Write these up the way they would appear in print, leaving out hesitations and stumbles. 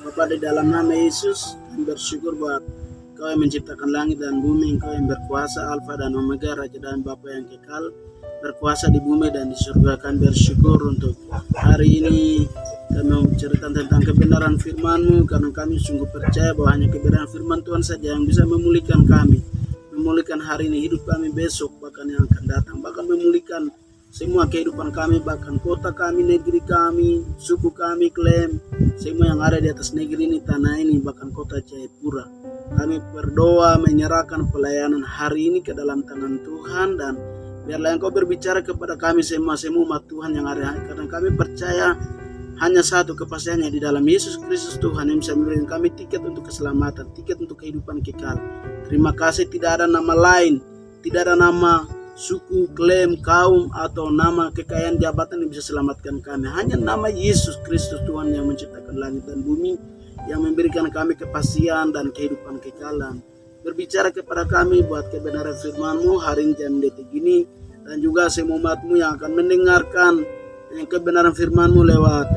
Bapa, di dalam nama Yesus, kami bersyukur buat Kau yang menciptakan langit dan bumi, Engkau yang berkuasa, Alfa dan Omega, Raja dan Bapa yang kekal, berkuasa di bumi dan di surga. Kami bersyukur untuk hari ini kami mau menceritakan tentang kebenaran firman-Mu, karena kami sungguh percaya bahwa hanya kebenaran firman Tuhan saja yang bisa memulihkan kami, memulihkan hari ini, hidup kami besok, bahkan yang akan datang, bahkan memulihkan semua kehidupan kami, bahkan kota kami, negeri kami, suku kami, klaim, semua yang ada di atas negeri ini, tanah ini, bahkan kota Jayapura. Kami berdoa menyerahkan pelayanan hari ini ke dalam tangan Tuhan, dan biarlah Engkau berbicara kepada kami semua umat Tuhan yang ada, karena kami percaya hanya satu kepastiannya di dalam Yesus Kristus Tuhan yang bisa memberikan kami tiket untuk keselamatan, tiket untuk kehidupan kekal. Terima kasih, tidak ada nama lain, tidak ada nama suku, klaim, kaum, atau nama kekayaan jabatan yang bisa selamatkan kami. Hanya nama Yesus Kristus Tuhan yang menciptakan langit dan bumi, yang memberikan kami kepastian dan kehidupan kekalan. Berbicara kepada kami buat kebenaran firman-Mu hari ini jam detik ini, dan juga semua umat-Mu yang akan mendengarkan kebenaran firman-Mu lewat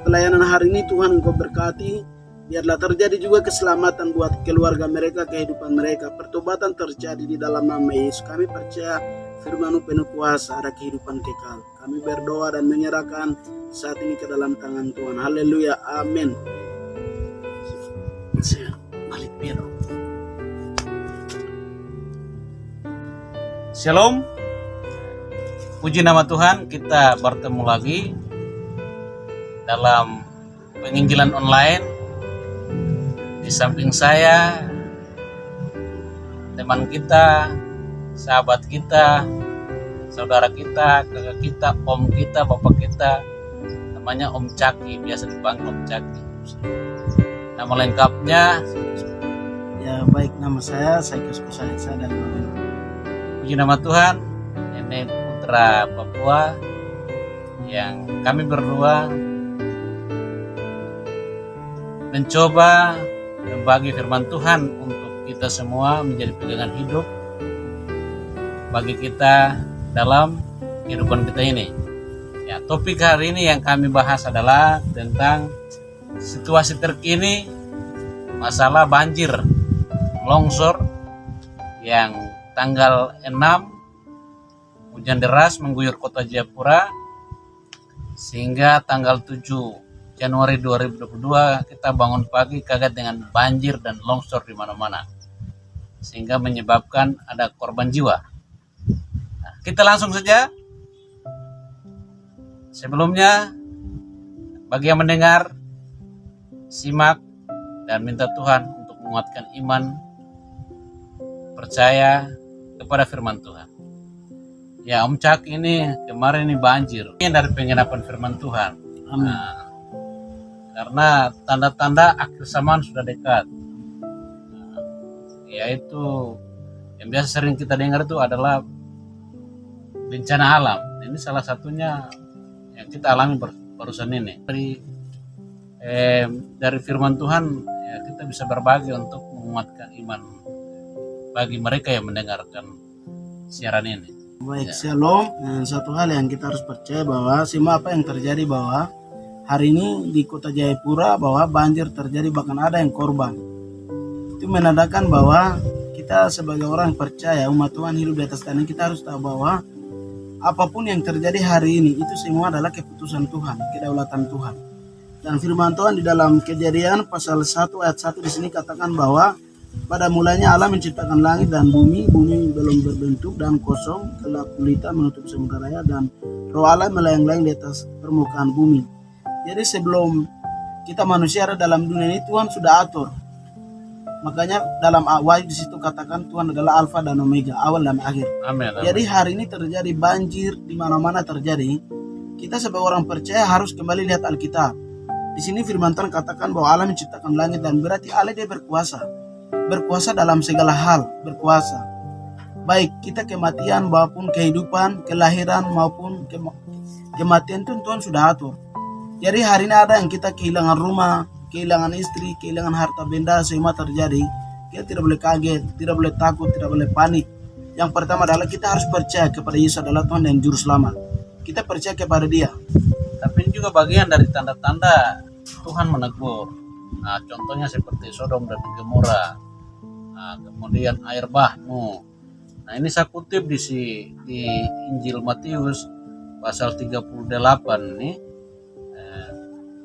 pelayanan hari ini. Tuhan, Engkau berkati, biarlah terjadi juga keselamatan buat keluarga mereka, kehidupan mereka, pertobatan terjadi di dalam nama Yesus. Kami percaya firman-Mu penuh kuasa, ada kehidupan kekal. Kami berdoa dan menyerahkan saat ini ke dalam tangan Tuhan. Haleluya, amin. Shalom, puji nama Tuhan. Kita bertemu lagi dalam penginjilan online. Di samping saya, teman kita, sahabat kita, saudara kita, kakak kita, om kita, bapak kita, namanya Om Caki, biasa dipanggil Om Caki. Nama lengkapnya? Ya baik, nama saya Kuskusaya, saya dari Mabel. Puji nama Tuhan, ini putra Papua yang kami berdua mencoba membagi firman Tuhan untuk kita semua menjadi pegangan hidup bagi kita dalam kehidupan kita ini. Ya, topik hari ini yang kami bahas adalah tentang situasi terkini masalah banjir, longsor yang tanggal 6 hujan deras mengguyur kota Jayapura, sehingga tanggal 7 Januari 2022 kita bangun pagi kaget dengan banjir dan longsor di mana-mana, sehingga menyebabkan ada korban jiwa. Nah, kita langsung saja. Sebelumnya, bagi yang mendengar, simak dan minta Tuhan untuk menguatkan iman, percaya kepada firman Tuhan. Ya, Om Cak ini kemarin ini banjir. Ini dari penggenapan firman Tuhan. Amin. Nah, karena tanda-tanda akhir zaman sudah dekat. Nah, yaitu yang biasa sering kita dengar itu adalah bencana alam. Ini salah satunya yang kita alami barusan ini. Dari firman Tuhan ya, kita bisa berbagi untuk menguatkan iman bagi mereka yang mendengarkan siaran ini. Baik, Ya. shalom. Satu hal yang kita harus percaya bahwa semua apa yang terjadi, bahwa hari ini di kota Jayapura bahwa banjir terjadi, bahkan ada yang korban. Itu menandakan bahwa kita sebagai orang percaya, umat Tuhan hidup di atas tanah, kita harus tahu bahwa apapun yang terjadi hari ini itu semua adalah keputusan Tuhan, kedaulatan Tuhan. Dan firman Tuhan di dalam Kejadian pasal 1 ayat 1 di sini katakan bahwa pada mulanya Allah menciptakan langit dan bumi, bumi belum berbentuk dan kosong, gelap gulita menutup samudera raya, dan roh Allah melayang-layang di atas permukaan bumi. Jadi sebelum kita manusia ada dalam dunia ini, Tuhan sudah atur. Makanya dalam Wahyu di situ katakan Tuhan adalah Alfa dan Omega, awal dan akhir. Amin. Jadi hari ini terjadi banjir di mana-mana terjadi. Kita sebagai orang percaya harus kembali lihat Alkitab. Di sini firman Tuhan katakan bahwa Allah menciptakan langit, dan berarti Allah dia berkuasa. Berkuasa dalam segala hal, berkuasa. Baik kita kematian maupun kehidupan, kelahiran maupun kematian, Tuhan sudah atur. Jadi hari ini ada yang kita kehilangan rumah, kehilangan istri, kehilangan harta benda, semua terjadi. Kita tidak boleh kaget, tidak boleh takut, tidak boleh panik. Yang pertama adalah kita harus percaya kepada Yesus adalah Tuhan dan Juru Selamat. Kita percaya kepada Dia. Tapi ini juga bagian dari tanda-tanda Tuhan menegur. Nah, contohnya seperti Sodom dan Gomora. Nah, kemudian air bah Nuh. Nah, ini saya kutip di Injil Matius pasal 38 nih.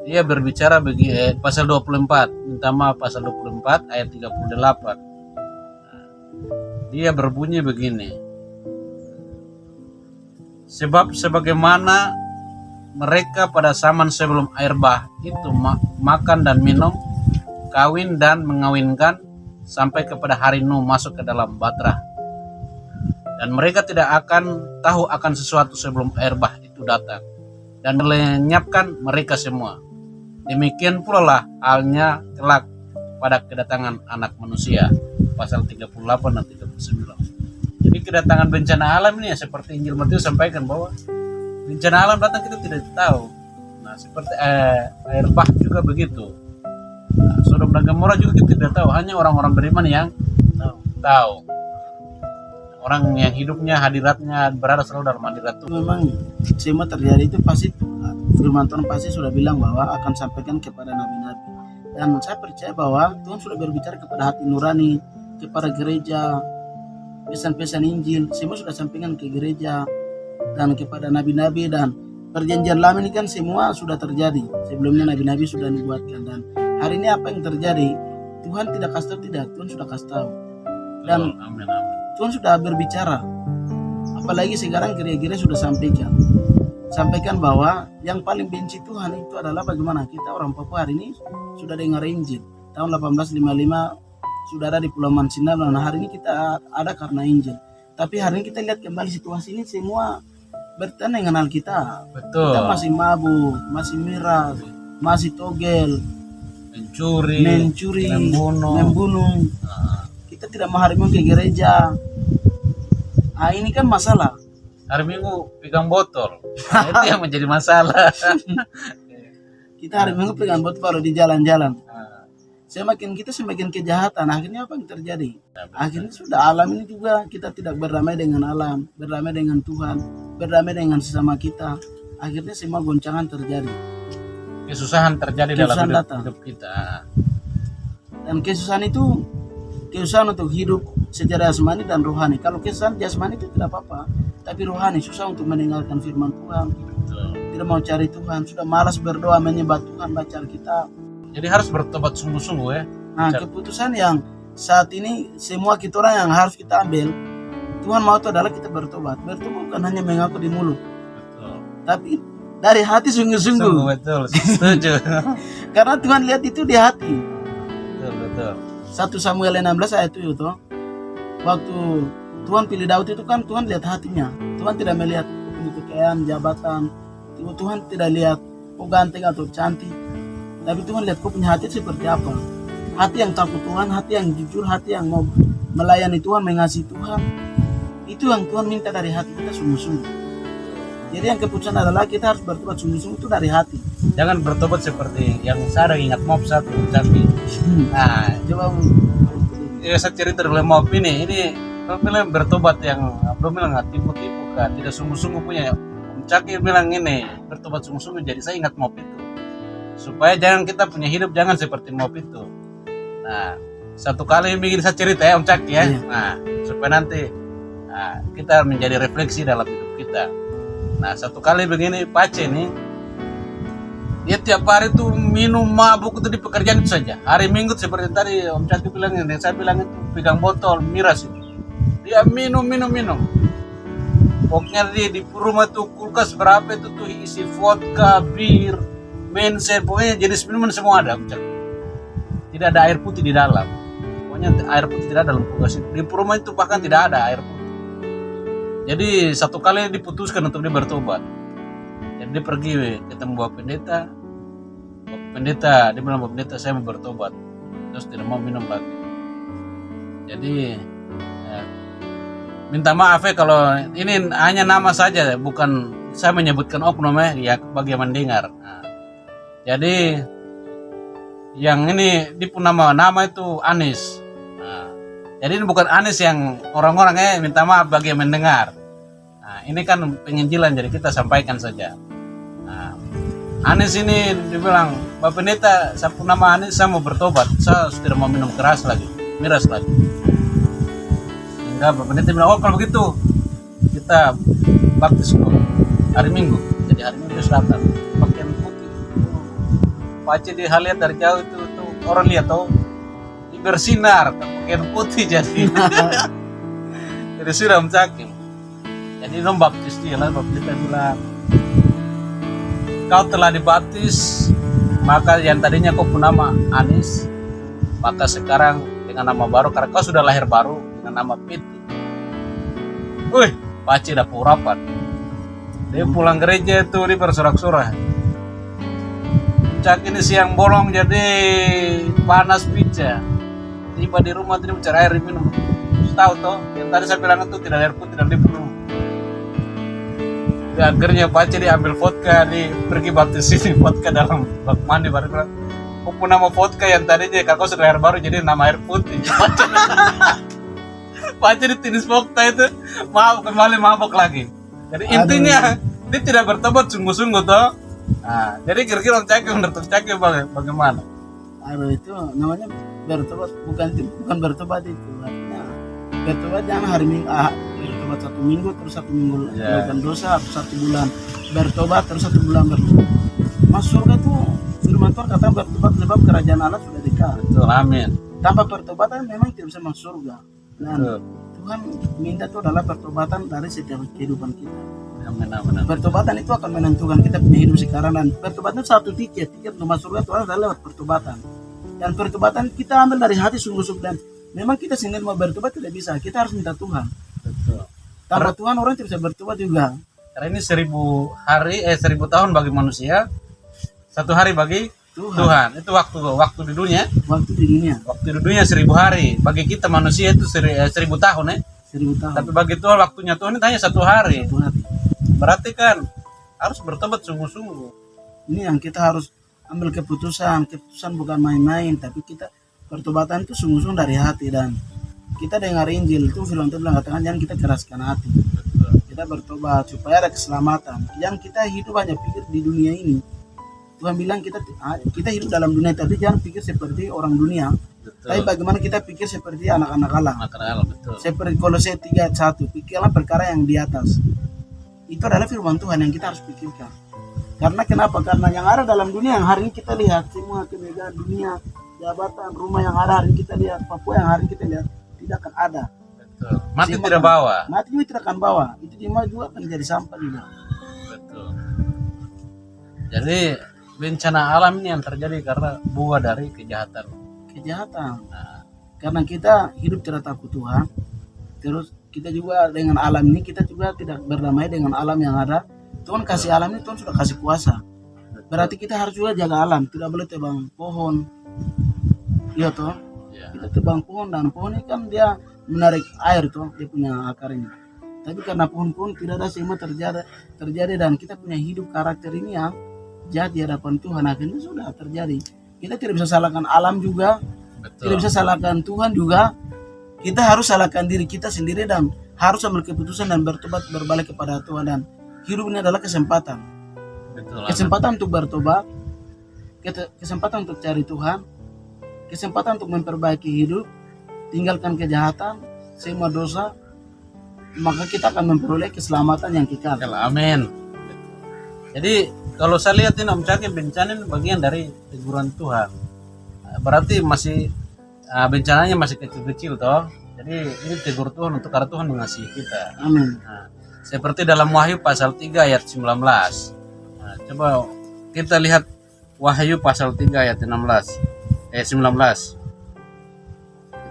Dia berbicara pasal 24, minta maaf, pasal 24 ayat 38. Dia berbunyi begini. Sebab sebagaimana mereka pada zaman sebelum air bah itu makan dan minum, kawin dan mengawinkan, sampai kepada hari Nuh masuk ke dalam bahtera. Dan mereka tidak akan tahu akan sesuatu sebelum air bah itu datang dan melenyapkan mereka semua. Demikian pula lah halnya kelak pada kedatangan anak manusia. Pasal 38 dan 39. Jadi kedatangan bencana alam ini ya seperti Injil Matius sampaikan bahwa bencana alam datang kita tidak tahu. Nah, seperti air bah juga begitu. Nah, Sodom dan Gomora juga kita tidak tahu, hanya orang-orang beriman yang tahu. Orang yang hidupnya hadiratnya berada selalu dalam hadirat Tuhan. Memang semua terjadi itu pasti firman Tuhan pasti sudah bilang bahwa akan sampaikan kepada nabi-nabi. Dan saya percaya bahwa Tuhan sudah berbicara kepada hati nurani, kepada gereja, pesan-pesan Injil semua sudah sampaikan ke gereja dan kepada nabi-nabi. Dan perjanjian lama ini kan semua sudah terjadi. Sebelumnya nabi-nabi sudah dibuatkan, dan hari ini apa yang terjadi? Tuhan tidak kasih tahu, tidak, Tuhan sudah kasih tahu. Dan Amin. Tuhan sudah berbicara. Apalagi sekarang gereja-gereja sudah sampaikan bahwa yang paling benci Tuhan itu adalah bagaimana kita orang Papua hari ini sudah dengar Injil. Tahun 1855 sudah ada di Pulau Mansinda, dan hari ini kita ada karena Injil. Tapi hari ini kita lihat kembali situasi ini semua bertentangan dengan Alkitab. Betul. Kita masih mabuk, masih miras, masih togel, mencuri, membunuh. Kita tidak mau hari Minggu ke gereja. Ah, ini kan masalah. Hari Minggu pegang botol. Nah, itu yang menjadi masalah. Kita hari Minggu pegang botol baru di jalan-jalan. Semakin kejahatan. Akhirnya apa yang terjadi? Akhirnya sudah alam ini juga kita tidak berdamai dengan alam, berdamai dengan Tuhan, berdamai dengan sesama kita. Akhirnya semua goncangan terjadi. Kesusahan terjadi dalam hidup kita. Dan kesusahan itu kesusahan untuk hidup secara jasmani dan rohani. Kalau kesusahan jasmani itu tidak apa-apa, tapi rohani susah untuk mendengarkan firman Tuhan. Betul. Tidak mau cari Tuhan, sudah malas berdoa menyembah Tuhan, baca Alkitab. Jadi harus bertobat sungguh-sungguh ya. Nah, keputusan yang saat ini semua kita orang yang harus kita ambil, Tuhan mau itu adalah kita bertobat. Bertobat bukan hanya mengaku di mulut, Betul. tapi dari hati sungguh-sungguh. Betul, setuju. Karena Tuhan lihat itu di hati. Betul. 1 Samuel 16 ayat 7 tuh. Waktu Tuhan pilih Daud itu kan Tuhan lihat hatinya. Tuhan tidak melihat kekayaan, jabatan. Tuhan tidak lihat ganteng atau cantik. Tapi Tuhan lihat kau punya hati seperti apa. Hati yang takut Tuhan, hati yang jujur, hati yang mau melayani Tuhan, mengasihi Tuhan. Itu yang Tuhan minta dari hati kita sungguh-sungguh. Jadi yang keputusan adalah kita harus bertobat sungguh-sungguh itu dari hati. Jangan bertobat seperti yang saya ingat mob satu tapi nah Coba saya cerita dulu mob ini bilang bertobat yang belum bilang tipu-tipu kan, tidak sungguh-sungguh punya. Caki bilang ini bertobat sungguh-sungguh, jadi saya ingat mob itu supaya jangan kita punya hidup jangan seperti mob itu. Nah, satu kali bikin saya cerita ya Om Caki ya. Nah, supaya nanti kita menjadi refleksi dalam hidup kita. Nah, satu kali begini Pace nih, dia tiap hari tuh minum mabuk itu di pekerjaan itu saja. Hari Minggu seperti tadi Om Caki bilang, yang saya bilang itu pegang botol miras itu. Dia minum. Pokoknya di rumah tuh kulkas berapa itu tuh isi vodka, bir, bensin, pokoknya jenis minuman semua ada Om Caki. Tidak ada air putih di dalam. Pokoknya air putih tidak ada dalam kulkas itu. Di rumah itu bahkan tidak ada air putih. Jadi satu kali diputuskan untuk dia bertobat. Jadi dia pergi ketemu Bapak Pendeta. Bapak Pendeta, dia bilang, Bapak Pendeta saya mau bertobat. Terus tidak mau minum lagi. Jadi minta maaf ya kalau ini hanya nama saja, bukan saya menyebutkan oknum ya bagi yang mendengar. Nah, jadi yang ini di pun nama itu Anis. Nah, jadi ini bukan Anis yang orang-orang minta maaf bagi yang mendengar. Nah, ini kan penginjilan jadi kita sampaikan saja. Nah, Anis ini dibilang Bapak Pendeta, sapu nama Anis saya mau bertobat, saya sudah mau minum keras lagi, miras lagi. Sehingga Bapak Pendeta bilang, oh kalau begitu kita baptis kok hari Minggu. Jadi hari Minggu sudah datang, pakaian putih. Pace dia lihat dari jauh itu orang lihat tuh bersinar, pakaian putih jadi. Jadi sudah mencakim. Jadi dong baptis dia lah, Bapak Pendeta bilang, kau telah dibaptis, maka yang tadinya kau punya nama Anis, maka sekarang dengan nama baru, karena kau sudah lahir baru dengan nama Piti. Wih, Paci dah rapat. Dia pulang gereja itu dia bersorak-sorak. Cak ini siang bolong jadi panas pica. Tiba di rumah tidak mencari air minum. Tahu toh, yang tadi saya bilang itu tidak air putih dan dipenuh. Akhirnya Pace diambil vodka, pergi baptis ini vodka dalam bak mandi, baru bilang, aku nama vodka yang tadinya kakak sudah air baru jadi nama air putih. Pace ditinis vodka itu, maaf kembali mabok lagi. Jadi intinya dia tidak bertobat sungguh-sungguh toh. Nah, jadi kira-kira menurut Caki bagaimana? Aduh, itu namanya bertobat, bukan bertobat itu. Artinya bertobat jangan hari Minggu, bertobat 1 minggu terus 1 minggu melakukan dosa, 1 bulan bertobat terus 1 bulan bertobat. Masuk surga tuh firman Tuhan kata bertobat sebab kerajaan Allah sudah dekat. Betul, amin. Tanpa pertobatan memang tidak bisa masuk surga. Dan Betul. Tuhan minta itu adalah pertobatan dari setiap kehidupan kita. Amin, amin. Pertobatan itu akan menentukan kita punya hidup sekarang, dan pertobatan itu satu tiket untuk masuk surga Tuhan adalah lewat pertobatan. Dan pertobatan kita ambil dari hati sungguh-sungguh, dan memang kita sendiri mau bertobat tidak bisa, kita harus minta Tuhan. Betul. Tanpa Tuhan orang tidak bisa bertobat juga. Karena ini 1000 tahun bagi manusia, 1 hari bagi Tuhan. Itu waktu di dunia. Waktu di dunia. Waktu di dunia 1000 hari. Bagi kita manusia itu 1000 tahun ya. 1000 tahun. Tapi bagi Tuhan waktunya Tuhan itu hanya 1 hari. 1 hari. Berarti kan harus bertobat sungguh-sungguh. Ini yang kita harus ambil keputusan. Keputusan bukan main-main, tapi kita pertobatan itu sungguh-sungguh dari hati. Dan kita dengar Injil itu firman Tuhan bilang, katakan jangan kita keraskan hati. Betul. Kita bertobat supaya ada keselamatan. Yang kita hidup hanya pikir di dunia ini. Tuhan bilang kita hidup dalam dunia, tapi jangan pikir seperti orang dunia. Betul. Tapi bagaimana kita pikir seperti anak-anak Allah. Betul. Seperti Kolose 3:1, pikirlah perkara yang di atas. Itu adalah firman Tuhan yang kita harus pikirkan. Karena kenapa? Karena yang ada dalam dunia yang hari ini kita lihat, semua kemegahan dunia, jabatan, rumah yang ada hari ini kita lihat, Papua yang hari ini kita lihat, tidak akan ada. Betul. Mati tidak bawa. Mati juga tidak akan bawa. Itu juga akan jadi sampah juga. Betul. Jadi bencana alam ini yang terjadi karena buah dari kejahatan. Nah, karena kita hidup tidak takut Tuhan, terus kita juga dengan alam ini kita juga tidak berdamai dengan alam yang ada. Tuhan kasih alam ini, Tuhan sudah kasih kuasa. Berarti kita harus juga jaga alam, tidak boleh tebang pohon. Iya toh. Ya. Kita tebang pohon, dan pohon ini kan dia menarik air toh, dia punya akarnya. Tapi karena pohon-pohon tidak ada semua terjadi dan kita punya hidup karakter ini yang jahat di hadapan Tuhan, akhirnya sudah terjadi. Kita tidak bisa salahkan alam juga. Betul. Tidak bisa salahkan Tuhan juga. Kita harus salahkan diri kita sendiri dan harus ambil keputusan dan bertobat, berbalik kepada Tuhan. Dan hidup ini adalah kesempatan. Betul. Kesempatan untuk bertobat, kesempatan untuk cari Tuhan, kesempatan untuk memperbaiki hidup, tinggalkan kejahatan, semua dosa, maka kita akan memperoleh keselamatan yang kekal. Amin. Jadi kalau saya lihat ini Om Caki, bencana ini bagian dari teguran Tuhan. Berarti masih bencananya masih kecil-kecil toh. Jadi ini tegur Tuhan untuk karena Tuhan mengasihi kita. Amin. Nah, seperti dalam Wahyu pasal 3 ayat 19. Nah, coba kita lihat Wahyu pasal 3 ayat 19.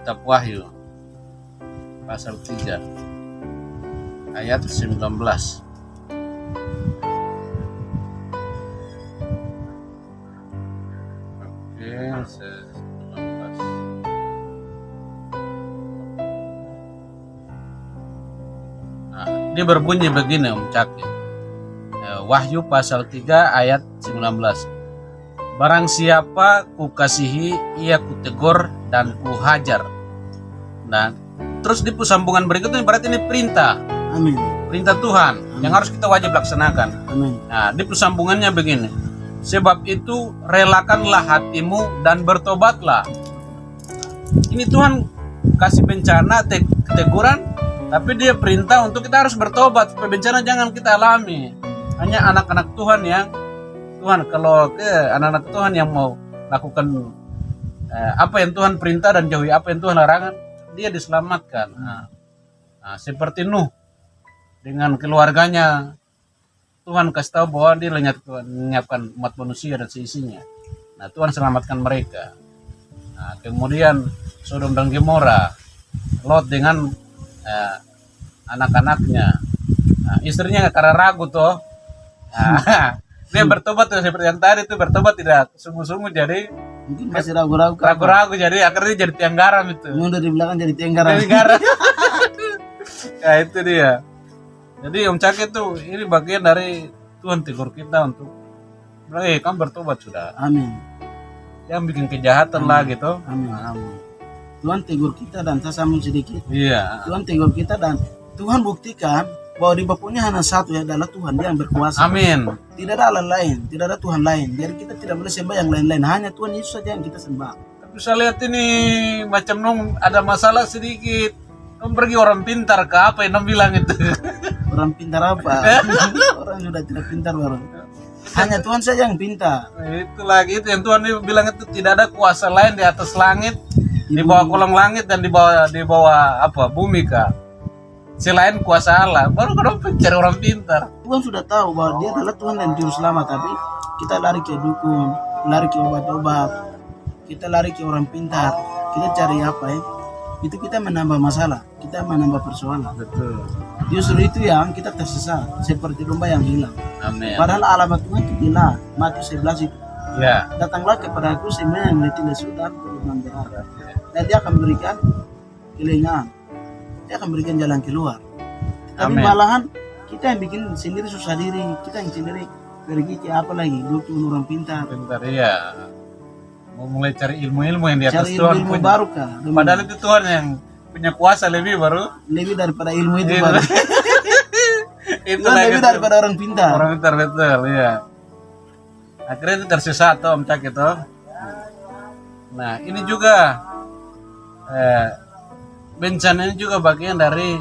Kitab Wahyu pasal 3 ayat 19. Nah, dia berbunyi begini Om Caki. Wahyu pasal 3 ayat 19. Barang siapa kukasihi, ia kutegur dan kuhajar. Nah, terus di sambungan berikutnya berarti ini perintah. Amin. Perintah Tuhan yang harus kita wajib laksanakan. Amin. Nah, di sambungannya begini. Sebab itu relakanlah hatimu dan bertobatlah. Ini Tuhan kasih bencana, teguran, tapi dia perintah untuk kita harus bertobat supaya bencana jangan kita alami. Hanya anak-anak Tuhan yang kalau ke anak-anak Tuhan yang mau lakukan apa yang Tuhan perintah dan jauhi apa yang Tuhan larangan, dia diselamatkan. Seperti Nuh dengan keluarganya, Tuhan kasih tahu bahwa dia menyiapkan umat manusia dan seisinya. Nah, Tuhan selamatkan mereka. Nah, kemudian Sodom dan Gomora, Lot dengan anak-anaknya. Nah, istrinya karena ragu toh. Dia bertobat tuh seperti yang tadi tuh, bertobat tidak sungguh-sungguh, jadi Mungkin masih ragu-ragu. ragu-ragu, jadi akhirnya jadi tiang garam itu. Mundur di belakang jadi tiang garam. Tiang garam. Ya itu dia. Jadi Om Caki tuh ini bagian dari Tuhan tegur kita untuk kamu bertobat sudah. Amin. Yang bikin kejahatan lah gitu. Amin. Amin. Tuhan tegur kita dan saya sambung sedikit. Iya. Tuhan tegur kita dan Tuhan buktikan bahwa di Bapaknya hanya satu, ya, adalah Tuhan, dia yang berkuasa. Amin. Tidak ada Allah lain, tidak ada Tuhan lain. Jadi kita tidak boleh sembah yang lain-lain, hanya Tuhan Yesus saja yang kita sembah. Tapi saya lihat ini macam Nom ada masalah sedikit. Nom pergi orang pintar ke apa yang Nom bilang itu? Orang pintar apa? Orang sudah tidak pintar baru. Hanya Tuhan saja yang pintar. Itu lagi itu yang Tuhan bilang itu, tidak ada kuasa lain di atas langit, di bawah kolong langit dan di bawah apa bumi kah? Selain kuasa Allah. Baru kalau cari orang pintar. Tuhan sudah tahu bahwa dia adalah Tuhan dan juru selamat, tapi kita lari ke dukun, lari ke obat-obat, kita lari ke orang pintar, kita cari apa ya? Itu kita menambah masalah, kita menambah persoalan. Betul. Justru itu yang kita tersesat, seperti domba yang hilang. Amin. Padahal alamat Tuhan itu jelas, Matius 11 itu. Ya. Datanglah kepada aku semua yang letih lesu dan beban berat, dan dia akan berikan kelengahan, dia akan berikan jalan keluar. Tapi Amin. malahan kita yang bikin sendiri susah diri, kita yang sendiri pergi ke apa lagi, dukun orang pintar, Pintar ya. Mau mulai cari ilmu-ilmu yang di atas cari Tuhan ilmu punya. baru kah? Padahal itu Tuhan yang punya kuasa lebih baru. Lebih daripada ilmu itu Itu. baru. Itu Tuhan lagi lebih tuh. daripada orang pintar. Orang pintar betul, ya. Akhirnya itu tersesat toh Om Caki toh. Nah, ini juga bencana ini juga bagian dari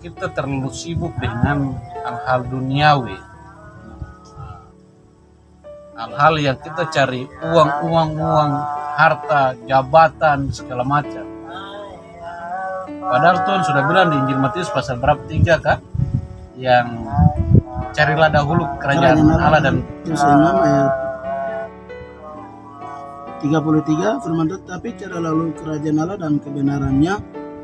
kita terlalu sibuk dengan hal-hal duniawi. Hal-hal yang kita cari uang, harta, jabatan, segala macam. Padahal Tuhan sudah bilang di Injil Matius pasal berapa 3 kan? Yang carilah dahulu kerajaan Allah dan Terus 6 ayat 33 firman Tuhan, tapi cari lalu kerajaan Allah dan kebenarannya,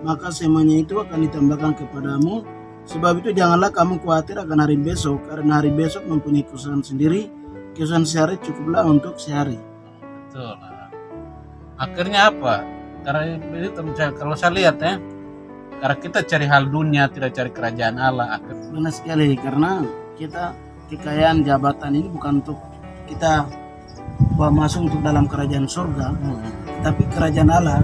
maka semuanya itu akan ditambahkan kepadamu. Sebab itu janganlah kamu khawatir akan hari besok, karena hari besok mempunyai kesusahan sendiri. Kesusahan sehari cukuplah untuk sehari. betul. Akhirnya apa? Karena itu kalau saya lihat ya, karena kita cari hal dunia, tidak cari kerajaan Allah. Akhirnya Benar sekali, karena kita kekayaan jabatan ini bukan untuk kita bawa masuk untuk dalam kerajaan surga, tapi kerajaan Allah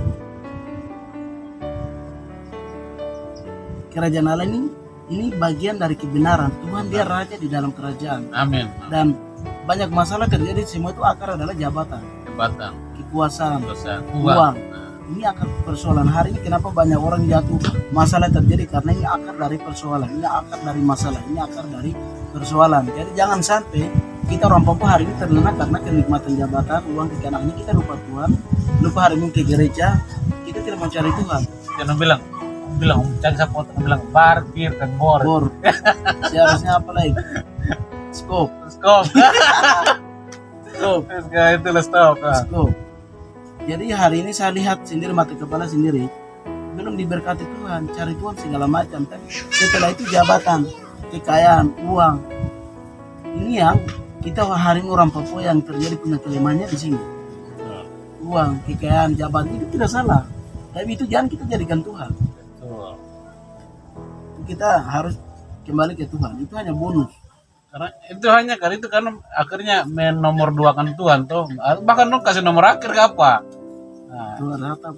ini bagian dari kebenaran. Tuhan dia raja di dalam kerajaan, amin. dan banyak masalah terjadi, semua itu akar adalah jabatan, Jabatan, kekuasaan, dosa, uang. Ini akar persoalan hari ini. Kenapa banyak orang jatuh masalah terjadi? Karena ini akar dari persoalan, ini akar dari masalah, ini akar dari persoalan. Jadi jangan sampai kita orang Papua hari ini terlena karena kenikmatan jabatan, uang, kekayaan ini, kita lupa Tuhan, lupa hari ini ke gereja, kita tidak mau cari Tuhan. Jangan bilang cari sapot, bilang bar, bir, dan bor. Bor, seharusnya apa lagi? Skop, Stop. skop, Itu lah stop. skop. Jadi hari ini saya lihat sendiri, mata kepala sendiri, belum diberkati Tuhan, cari Tuhan segala macam. Tapi setelah itu jabatan, kekayaan, uang, ini yang kita hari ini orang Papua yang terjadi punya kelemahannya di sini. Uang, kekayaan, jabatan itu tidak salah, tapi itu jangan kita jadikan Tuhan. Betul. Kita harus kembali ke Tuhan. Itu hanya bonus. Karena itu kan akhirnya menomor duakan Tuhan tuh. Bahkan lo kasih nomor akhir ke apa? Nah, Tuhan rata.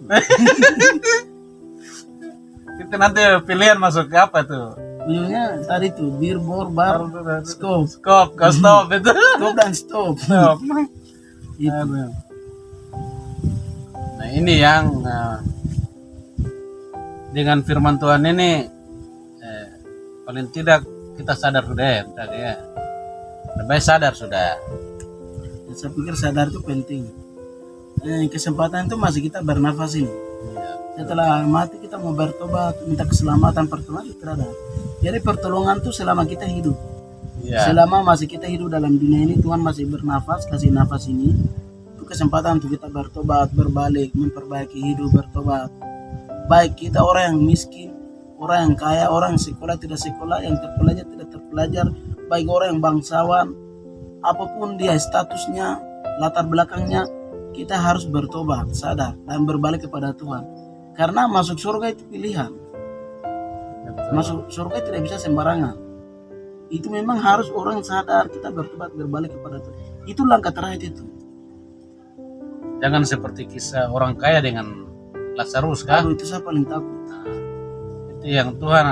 itu nanti pilihan masuk ke apa tuh? ujungnya tadi tuh bir, bor, bar, stop. Stop, itu. Stop dan stop. Stop. Itu. Aduh. Nah ini yang dengan firman Tuhan ini paling tidak kita sadar sudah ya. Lebih sadar sudah. Dan saya pikir sadar itu penting. Kesempatan itu masih kita bernafas ini. Setelah mati kita mau bertobat, minta keselamatan, pertolongan itu tidak ada. Jadi pertolongan itu selama kita hidup. Selama masih kita hidup dalam dunia ini, Tuhan masih bernafas, kasih nafas ini. Itu kesempatan untuk kita bertobat, berbalik, memperbaiki hidup, bertobat. Baik kita orang yang miskin, orang yang kaya, orang yang sekolah tidak sekolah, yang terpelajar tidak terpelajar, baik orang yang bangsawan, apapun dia statusnya, latar belakangnya, kita harus bertobat, sadar, dan berbalik kepada Tuhan. Karena masuk surga itu pilihan. Masuk surga tidak bisa sembarangan. Itu memang harus orang sadar, kita bertobat, berbalik kepada Tuhan. Itu langkah terakhir itu. Jangan seperti kisah orang kaya dengan Lazarus kan? Itu saya paling takut. Itu yang Tuhan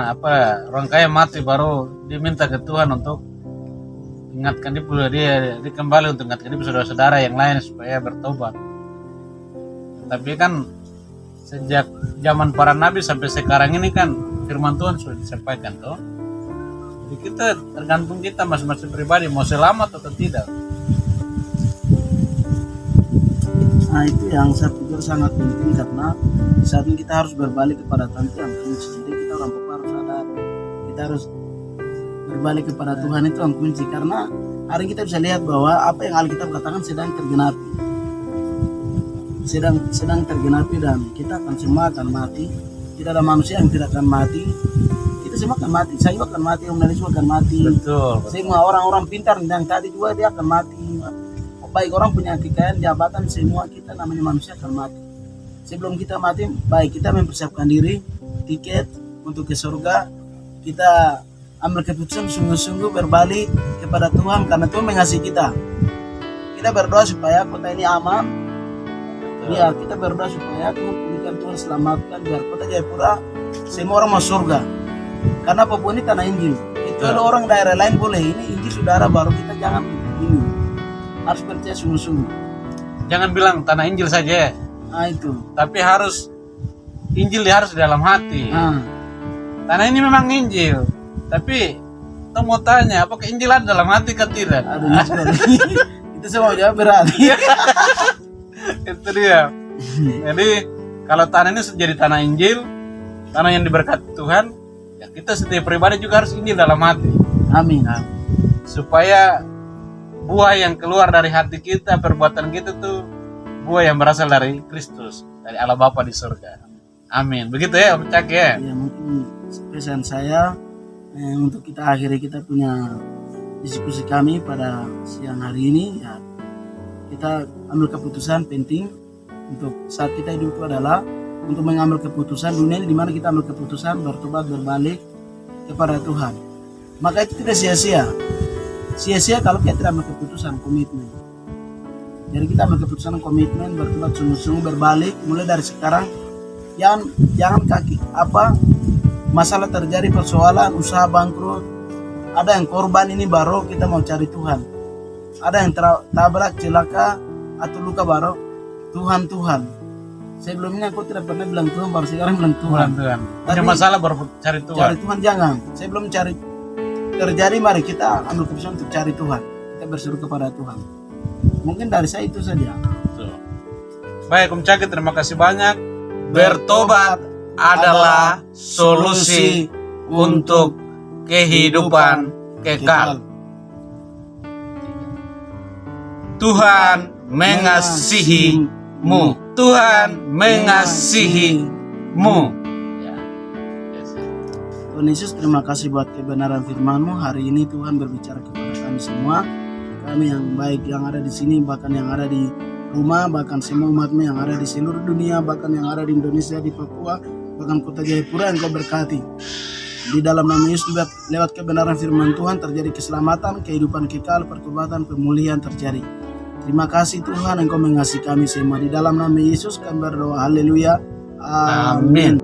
orang kaya mati baru dia minta ke Tuhan untuk ingatkan dia kembali untuk ingatkan dia saudara-saudara yang lain supaya bertobat. Tapi kan sejak zaman para nabi sampai sekarang ini kan firman Tuhan sudah disampaikan toh. Jadi kita tergantung kita masing-masing pribadi mau selamat atau tidak. Nah itu yang saya pikir sangat penting karena saat ini kita harus berbalik kepada Tuhan yang kunci. Jadi kita orang Papua harus sadar, kita harus berbalik kepada Tuhan itu yang kunci. Karena hari kita bisa lihat bahwa apa yang Alkitab katakan sedang tergenapi, sedang tergenapi dan kita akan semua akan mati. Tidak ada manusia yang tidak akan mati. Kita semua akan mati. Saya juga akan mati, Om Nani juga akan mati. Betul. Semua orang-orang pintar yang tadi juga dia akan mati. Baik orang punya kekayaan, jabatan, semua kita namanya manusia akan mati. Sebelum kita mati, baik kita mempersiapkan diri, tiket untuk ke surga. Kita ambil keputusan sungguh-sungguh berbalik kepada Tuhan karena Tuhan mengasihi kita. Kita berdoa supaya kota ini aman. Ya, kita berdoa supaya Tuhan selamatkan biar kota Jayapura semua orang masuk surga. Karena Papua ini tanah Injil. Itu ada orang daerah lain boleh, ini Injil saudara baru kita jangan ini. Harus percaya sungguh-sungguh. Jangan bilang tanah Injil saja. Nah itu. Tapi Injil harus di dalam hati. Tanah ini memang Injil, tapi kita mau tanya apakah Injil ada dalam hati atau tidak? Aduh, itu semua jawab berat. Itu dia. Jadi kalau tanah ini jadi tanah Injil, tanah yang diberkati Tuhan, ya kita setiap pribadi juga harus Injil dalam hati. Amin. Nah, supaya buah yang keluar dari hati kita, perbuatan kita tuh buah yang berasal dari Kristus, dari Allah Bapa di surga. Amin. Begitu ya Om Cak ya? Ya mungkin pesan saya untuk kita akhiri kita punya diskusi kami pada siang hari ini ya, kita ambil keputusan penting untuk saat kita hidup itu adalah untuk mengambil keputusan dunia ini di mana kita ambil keputusan bertobat berbalik kepada Tuhan. Maka itu tidak sia-sia. Sia-sia kalau kita tidak ambil keputusan komitmen. Jadi kita ambil keputusan komitmen bertobat sungguh-sungguh berbalik mulai dari sekarang. Jangan masalah terjadi persoalan usaha bangkrut, ada yang korban ini baru kita mau cari Tuhan. Ada yang tabrak celaka atau luka baru Tuhan. Sebelumnya aku tidak pernah bilang Tuhan, baru sekarang bilang Tuhan. Ada masalah baru cari Tuhan. Cari Tuhan jangan. Sebelum cari terjadi mari kita ambil keputusan untuk cari Tuhan. Kita berseru kepada Tuhan. Mungkin dari saya itu saja. Baik Om Caki, terima kasih banyak. Bertobat adalah solusi untuk kehidupan kekal. Tuhan mengasihimu. Tuhan mengasihimu. Tuhan Yesus, terima kasih buat kebenaran firman-Mu. Hari ini Tuhan berbicara kepada kami semua. Kami yang baik yang ada di sini, bahkan yang ada di rumah, bahkan semua umat-Mu yang ada di seluruh dunia, bahkan yang ada di Indonesia, di Papua, bahkan kota Jayapura yang Kau berkati. Di dalam nama Yesus lewat kebenaran firman Tuhan terjadi keselamatan, kehidupan kekal, pertobatan, pemulihan terjadi. Terima kasih Tuhan Engkau mengasihi kami semua. Di dalam nama Yesus kami berdoa. Haleluya. Amin.